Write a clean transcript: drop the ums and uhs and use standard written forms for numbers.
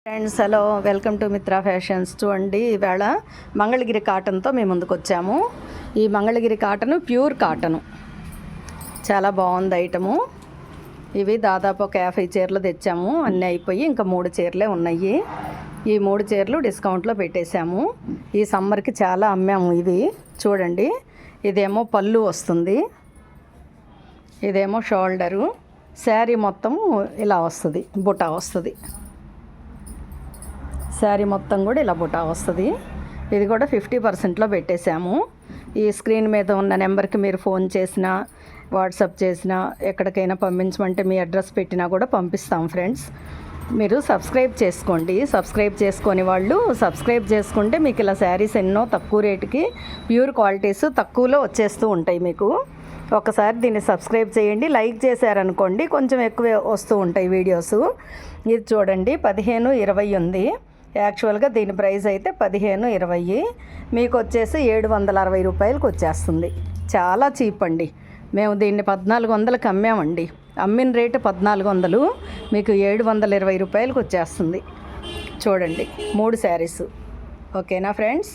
Friends hello, welcome to Mitra fashions. చూడండి, ఈవేళ మంగళగిరి కాటన్తో మేము ముందుకు వచ్చాము. ఈ మంగళగిరి కాటను ప్యూర్ కాటను, చాలా బాగుంది ఐటము. ఇవి దాదాపు ఒక 50 చీరలు తెచ్చాము. అన్నీ అయిపోయి ఇంకా 3 చీరలే ఉన్నాయి. ఈ 3 చీరలు డిస్కౌంట్లో పెట్టేశాము. ఈ సమ్మర్కి చాలా అమ్మాము. ఇది చూడండి, ఇదేమో పళ్ళు వస్తుంది, ఇదేమో షోల్డరు. శారీ మొత్తం ఇలా వస్తుంది, బుటా వస్తుంది. శారీ మొత్తం కూడా ఇలా బుటా వస్తుంది. ఇది కూడా 50%లో పెట్టేశాము. ఈ స్క్రీన్ మీద ఉన్న నెంబర్కి మీరు ఫోన్ చేసినా, వాట్సాప్ చేసినా, ఎక్కడికైనా పంపించమంటే మీ అడ్రస్ పెట్టినా కూడా పంపిస్తాం. ఫ్రెండ్స్, మీరు సబ్స్క్రైబ్ చేసుకోండి. సబ్స్క్రైబ్ చేసుకొని వాళ్ళు సబ్స్క్రైబ్ చేసుకుంటే మీకు ఇలా శారీస్ ఎన్నో తక్కువ రేటుకి ప్యూర్ క్వాలిటీస్ తక్కువలో వచ్చేస్తూ ఉంటాయి. మీకు ఒకసారి దీన్ని సబ్స్క్రైబ్ చేయండి. లైక్ చేశారనుకోండి, కొంచెం ఎక్కువ వస్తూ ఉంటాయి వీడియోస్. ఇది చూడండి, 15-20 ఉంది. యాక్చువల్గా దీని ప్రైస్ అయితే 15-20, మీకు వచ్చేసి 760 రూపాయలకు వచ్చేస్తుంది. చాలా చీప్ అండి. మేము దీన్ని 1400కి అమ్మామండి. అమ్మిన రేటు 1400, మీకు 720 రూపాయలకు వచ్చేస్తుంది. చూడండి, 3 శారీస్. ఓకేనా ఫ్రెండ్స్?